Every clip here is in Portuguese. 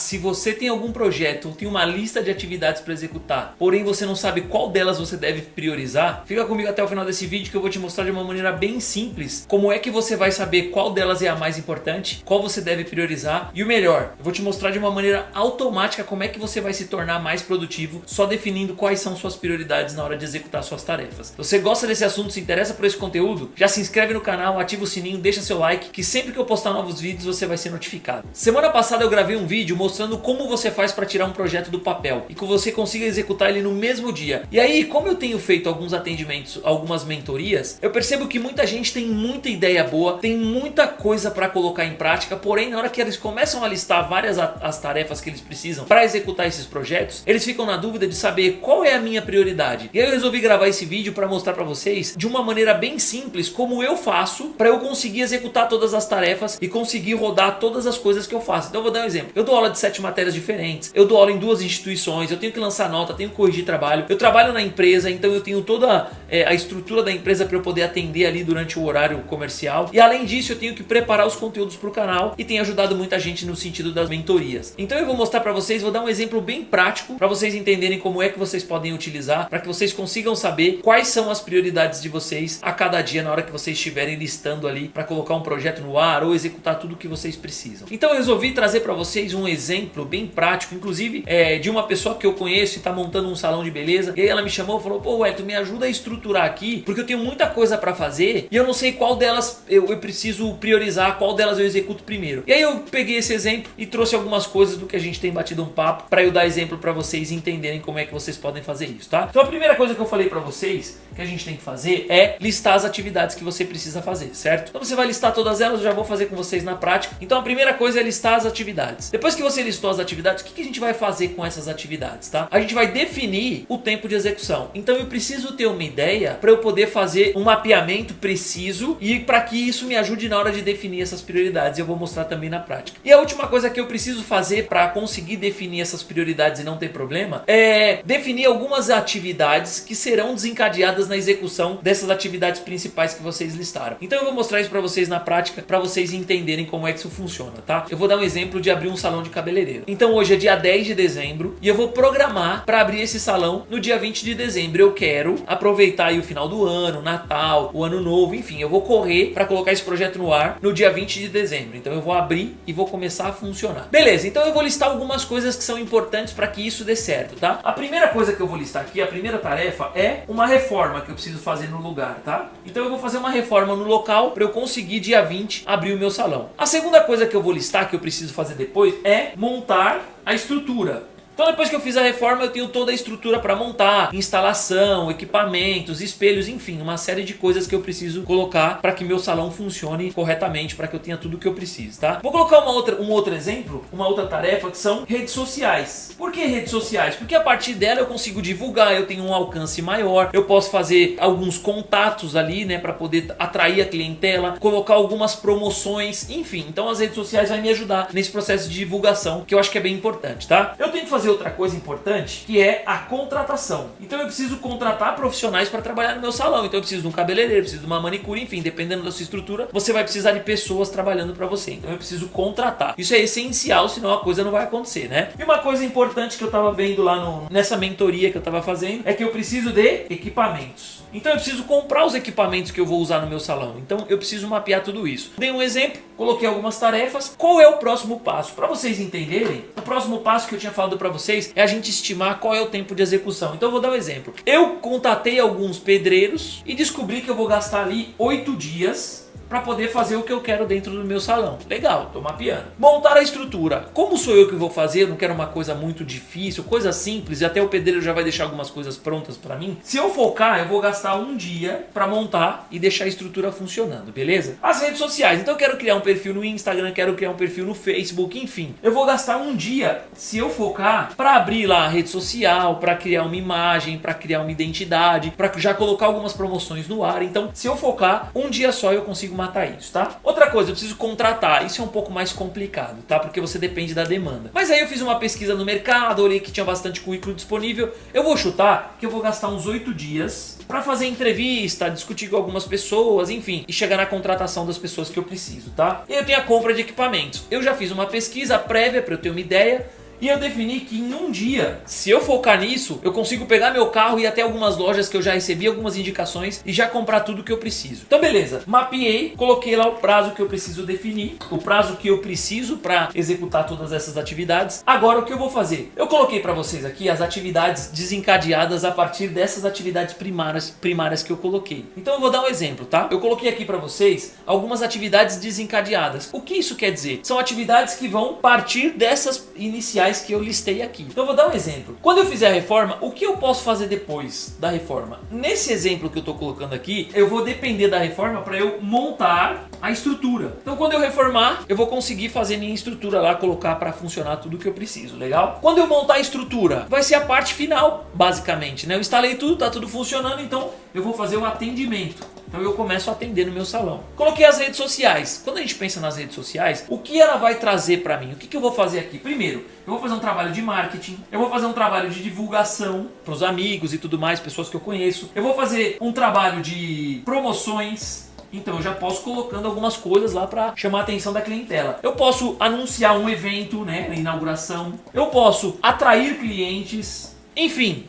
Se você tem algum projeto ou tem uma lista de atividades para executar, porém você não sabe qual delas você deve priorizar, fica comigo até o final desse vídeo que eu vou te mostrar de uma maneira bem simples como é que você vai saber qual delas é a mais importante, qual você deve priorizar e o melhor, eu vou te mostrar de uma maneira automática como é que você vai se tornar mais produtivo só definindo quais são suas prioridades na hora de executar suas tarefas. Se você gosta desse assunto, se interessa por esse conteúdo, já se inscreve no canal, ativa o sininho, deixa seu like, que sempre que eu postar novos vídeos você vai ser notificado. Semana passada eu gravei um vídeo mostrando como você faz para tirar um projeto do papel e que você consiga executar ele no mesmo dia. E aí, como eu tenho feito alguns atendimentos, algumas mentorias, eu percebo que muita gente tem muita ideia boa, tem muita coisa para colocar em prática, porém na hora que eles começam a listar várias as tarefas que eles precisam para executar esses projetos, eles ficam na dúvida de saber qual é a minha prioridade. E aí eu resolvi gravar esse vídeo para mostrar para vocês de uma maneira bem simples como eu faço para eu conseguir executar todas as tarefas e conseguir rodar todas as coisas que eu faço. Então eu vou dar um exemplo. Eu dou aula de 7 matérias diferentes, eu dou aula em 2 instituições, eu tenho que lançar nota, tenho que corrigir trabalho, eu trabalho na empresa, então eu tenho toda a estrutura da empresa para eu poder atender ali durante o horário comercial, e além disso eu tenho que preparar os conteúdos para o canal e tem ajudado muita gente no sentido das mentorias. Então eu vou mostrar para vocês, vou dar um exemplo bem prático para vocês entenderem como é que vocês podem utilizar, para que vocês consigam saber quais são as prioridades de vocês a cada dia na hora que vocês estiverem listando ali para colocar um projeto no ar ou executar tudo o que vocês precisam. Então eu resolvi trazer para vocês um exemplo bem prático, inclusive de uma pessoa que eu conheço e está montando um salão de beleza, e aí ela me chamou e falou: pô, Wellington, me ajuda a estruturar aqui, porque eu tenho muita coisa para fazer e eu não sei qual delas eu preciso priorizar, qual delas eu executo primeiro. E aí eu peguei esse exemplo e trouxe algumas coisas do que a gente tem batido um papo para eu dar exemplo para vocês entenderem como é que vocês podem fazer isso, tá? Então a primeira coisa que eu falei para vocês que a gente tem que fazer é listar as atividades que você precisa fazer, certo? Então você vai listar todas elas, eu já vou fazer com vocês na prática. Então a primeira coisa é listar as atividades. Depois que você listou as atividades, o que a gente vai fazer com essas atividades, tá? A gente vai definir o tempo de execução. Então eu preciso ter uma ideia para eu poder fazer um mapeamento preciso e para que isso me ajude na hora de definir essas prioridades. Eu vou mostrar também na prática. E a última coisa que eu preciso fazer para conseguir definir essas prioridades e não ter problema é definir algumas atividades que serão desencadeadas na execução dessas atividades principais que vocês listaram. Então eu vou mostrar isso para vocês na prática, para vocês entenderem como é que isso funciona, tá? Eu vou dar um exemplo de abrir um salão de cabeleireiro. Então hoje é dia 10 de dezembro e eu vou programar para abrir esse salão no dia 20 de dezembro. Eu quero aproveitar aí o final do ano, Natal, o ano novo, enfim, eu vou correr para colocar esse projeto no ar no dia 20 de dezembro. Então eu vou abrir e vou começar a funcionar. Beleza, então eu vou listar algumas coisas que são importantes para que isso dê certo, tá? A primeira coisa que eu vou listar aqui, a primeira tarefa é uma reforma que eu preciso fazer no lugar, tá? Então eu vou fazer uma reforma no local para eu conseguir dia 20 abrir o meu salão. A segunda coisa que eu vou listar, que eu preciso fazer depois, é montar a estrutura. Então depois que eu fiz a reforma eu tenho toda a estrutura para montar, instalação, equipamentos, espelhos, enfim, uma série de coisas que eu preciso colocar para que meu salão funcione corretamente, para que eu tenha tudo o que eu preciso, tá? Vou colocar um outro exemplo, uma outra tarefa que são redes sociais. Por que redes sociais? Porque a partir dela eu consigo divulgar, eu tenho um alcance maior, eu posso fazer alguns contatos ali, né, para poder atrair a clientela, colocar algumas promoções, enfim. Então as redes sociais vão me ajudar nesse processo de divulgação, que eu acho que é bem importante, tá? Eu tenho que fazer outra coisa importante, que é a contratação. Então eu preciso contratar profissionais para trabalhar no meu salão. Então eu preciso de um cabeleireiro, preciso de uma manicure, enfim, dependendo da sua estrutura, você vai precisar de pessoas trabalhando para você. Então eu preciso contratar. Isso é essencial, senão a coisa não vai acontecer, né? E uma coisa importante que eu tava vendo lá nessa mentoria que eu tava fazendo é que eu preciso de equipamentos. Então eu preciso comprar os equipamentos que eu vou usar no meu salão. Então eu preciso mapear tudo isso. Dei um exemplo, coloquei algumas tarefas. Qual é o próximo passo? Para vocês entenderem, o próximo passo que eu tinha falado para vocês é a gente estimar qual é o tempo de execução. Então eu vou dar um exemplo. Eu contatei alguns pedreiros e descobri que eu vou gastar ali 8 dias para poder fazer o que eu quero dentro do meu salão. Legal, tô mapeando. Montar a estrutura. Como sou eu que vou fazer, eu não quero uma coisa muito difícil, coisa simples, e até o pedreiro já vai deixar algumas coisas prontas para mim. Se eu focar, eu vou gastar um dia para montar e deixar a estrutura funcionando, beleza? As redes sociais. Então eu quero criar um perfil no Instagram, quero criar um perfil no Facebook, enfim. Eu vou gastar um dia, se eu focar, para abrir lá a rede social, para criar uma imagem, para criar uma identidade, para já colocar algumas promoções no ar. Então, se eu focar, um dia só eu consigo formatar isso, tá? Outra coisa, eu preciso contratar. Isso é um pouco mais complicado, tá? Porque você depende da demanda. Mas aí eu fiz uma pesquisa no mercado, olhei que tinha bastante currículo disponível. Eu vou chutar que eu vou gastar uns 8 dias para fazer entrevista, discutir com algumas pessoas, enfim, e chegar na contratação das pessoas que eu preciso, tá? E eu tenho a compra de equipamentos. Eu já fiz uma pesquisa prévia para eu ter uma ideia. E eu defini que em um dia, se eu focar nisso, eu consigo pegar meu carro e ir até algumas lojas que eu já recebi algumas indicações e já comprar tudo que eu preciso. Então beleza, mapeei, coloquei lá o prazo que eu preciso definir, o prazo que eu preciso para executar todas essas atividades. Agora o que eu vou fazer? Eu coloquei para vocês aqui as atividades desencadeadas a partir dessas atividades primárias que eu coloquei. Então eu vou dar um exemplo, tá? Eu coloquei aqui para vocês algumas atividades desencadeadas. O que isso quer dizer? São atividades que vão partir dessas iniciais que eu listei aqui. Então eu vou dar um exemplo. Quando eu fizer a reforma, o que eu posso fazer depois da reforma? Nesse exemplo que eu estou colocando aqui, eu vou depender da reforma para eu montar a estrutura. Então quando eu reformar, eu vou conseguir fazer minha estrutura lá, colocar para funcionar tudo que eu preciso, legal? Quando eu montar a estrutura, vai ser a parte final, basicamente, né? Eu instalei tudo, tá tudo funcionando, então eu vou fazer o atendimento. Então eu começo a atender no meu salão. Coloquei as redes sociais. Quando a gente pensa nas redes sociais, o que ela vai trazer para mim? O que eu vou fazer aqui? Primeiro, eu vou fazer um trabalho de marketing. Eu vou fazer um trabalho de divulgação para os amigos e tudo mais, pessoas que eu conheço. Eu vou fazer um trabalho de promoções. Então eu já posso colocando algumas coisas lá para chamar a atenção da clientela. Eu posso anunciar um evento, né, inauguração. Eu posso atrair clientes. Enfim,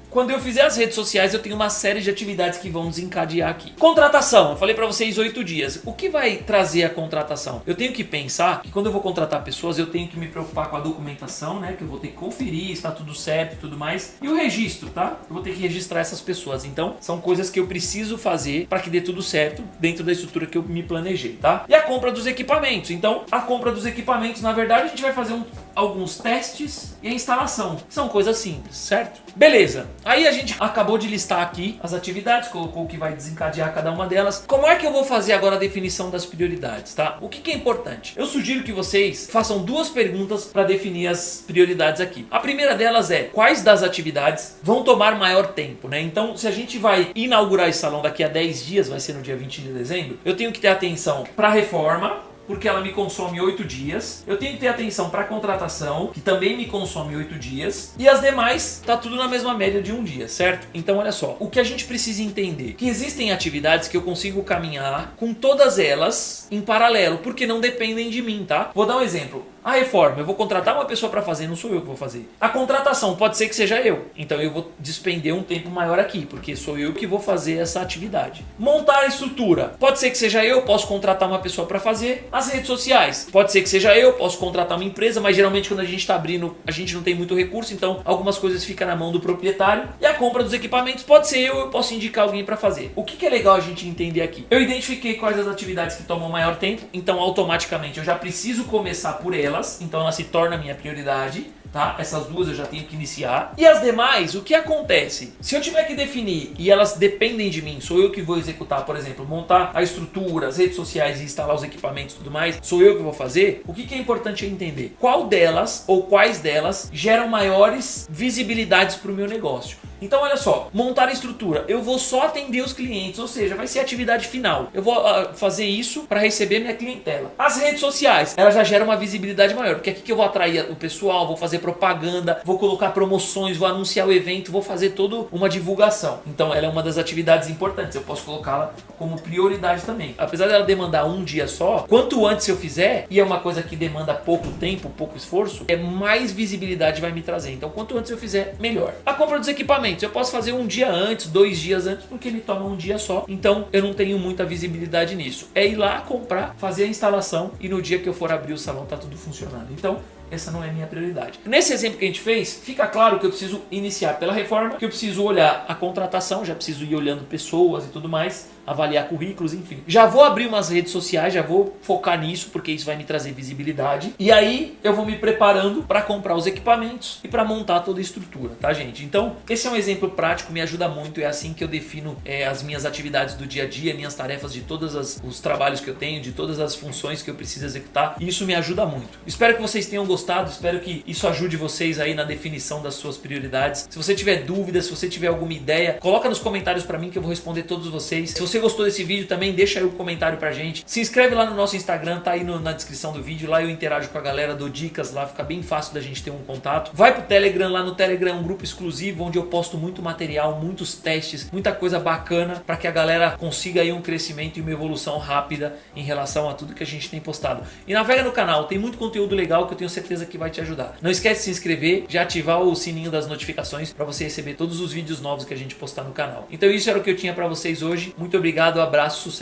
quando eu fizer as redes sociais, eu tenho uma série de atividades que vão desencadear aqui. Contratação, eu falei para vocês 8 dias. O que vai trazer a contratação? Eu tenho que pensar que quando eu vou contratar pessoas, eu tenho que me preocupar com a documentação, né? Que eu vou ter que conferir se está tudo certo e tudo mais. E o registro, tá? Eu vou ter que registrar essas pessoas. Então, são coisas que eu preciso fazer para que dê tudo certo dentro da estrutura que eu me planejei, tá? E a compra dos equipamentos. Então, a compra dos equipamentos, na verdade, a gente vai fazer alguns testes e a instalação. São coisas simples, certo? Beleza. Aí a gente acabou de listar aqui as atividades, colocou o que vai desencadear cada uma delas. Como é que eu vou fazer agora a definição das prioridades, tá? O que é importante? Eu sugiro que vocês façam 2 perguntas para definir as prioridades aqui. A primeira delas é: quais das atividades vão tomar maior tempo, né? Então, se a gente vai inaugurar esse salão daqui a 10 dias, vai ser no dia 20 de dezembro, eu tenho que ter atenção para a reforma, porque ela me consome 8 dias. Eu tenho que ter atenção para a contratação, que também me consome 8 dias. E as demais, tá tudo na mesma média de 1 dia, certo? Então olha só, o que a gente precisa entender, que existem atividades que eu consigo caminhar com todas elas em paralelo, porque não dependem de mim, tá? Vou dar um exemplo. A reforma, eu vou contratar uma pessoa para fazer, não sou eu que vou fazer. A contratação pode ser que seja eu, então eu vou despender um tempo maior aqui, porque sou eu que vou fazer essa atividade. Montar a estrutura, pode ser que seja eu, posso contratar uma pessoa para fazer. As redes sociais, pode ser que seja eu, posso contratar uma empresa, mas geralmente quando a gente está abrindo, a gente não tem muito recurso, então algumas coisas ficam na mão do proprietário. E a compra dos equipamentos, pode ser eu posso indicar alguém para fazer. O que é legal a gente entender aqui? Eu identifiquei quais as atividades que tomam maior tempo, então automaticamente eu já preciso começar por elas. Então ela se torna a minha prioridade, tá? Essas 2 eu já tenho que iniciar. E as demais, o que acontece? Se eu tiver que definir e elas dependem de mim, sou eu que vou executar, por exemplo, montar a estrutura, as redes sociais e instalar os equipamentos e tudo mais, sou eu que vou fazer, o que é importante entender? Qual delas ou quais delas geram maiores visibilidades para o meu negócio? Então olha só, montar a estrutura, eu vou só atender os clientes, ou seja, vai ser a atividade final. Eu vou fazer isso para receber minha clientela. As redes sociais, elas já geram uma visibilidade maior, porque aqui que eu vou atrair o pessoal, vou fazer propaganda, vou colocar promoções, vou anunciar o evento, vou fazer toda uma divulgação. Então ela é uma das atividades importantes, eu posso colocá-la como prioridade também. Apesar dela demandar 1 dia só, quanto antes eu fizer, e é uma coisa que demanda pouco tempo, pouco esforço, mais visibilidade vai me trazer. Então quanto antes eu fizer, melhor. A compra dos equipamentos, eu posso fazer 1 dia antes, 2 dias antes, porque me toma 1 dia só. Então eu não tenho muita visibilidade nisso. É ir lá, comprar, fazer a instalação e no dia que eu for abrir o salão tá tudo funcionando. Então essa não é minha prioridade. Nesse exemplo que a gente fez, fica claro que eu preciso iniciar pela reforma, que eu preciso olhar a contratação, já preciso ir olhando pessoas e tudo mais, avaliar currículos, enfim. Já vou abrir umas redes sociais, já vou focar nisso, porque isso vai me trazer visibilidade. E aí eu vou me preparando para comprar os equipamentos e para montar toda a estrutura, tá, gente? Então, esse é um exemplo prático, me ajuda muito, é assim que eu defino as minhas atividades do dia a dia, minhas tarefas de todos os trabalhos que eu tenho, de todas as funções que eu preciso executar, e isso me ajuda muito. Espero que vocês tenham gostado gostado, espero que isso ajude vocês aí na definição das suas prioridades. Se você tiver dúvidas, se você tiver alguma ideia, coloca nos comentários pra mim que eu vou responder todos vocês. Se você gostou desse vídeo também, deixa aí um comentário pra gente. Se inscreve lá no nosso Instagram, tá aí na descrição do vídeo, lá eu interajo com a galera, dou dicas lá, fica bem fácil da gente ter um contato. Vai pro Telegram, lá no Telegram é um grupo exclusivo onde eu posto muito material, muitos testes, muita coisa bacana para que a galera consiga aí um crescimento e uma evolução rápida em relação a tudo que a gente tem postado. E navega no canal, tem muito conteúdo legal que eu tenho certeza que vai te ajudar. Não esquece de se inscrever, de ativar o sininho das notificações para você receber todos os vídeos novos que a gente postar no canal. Então isso era o que eu tinha para vocês hoje. Muito obrigado, abraço, sucesso!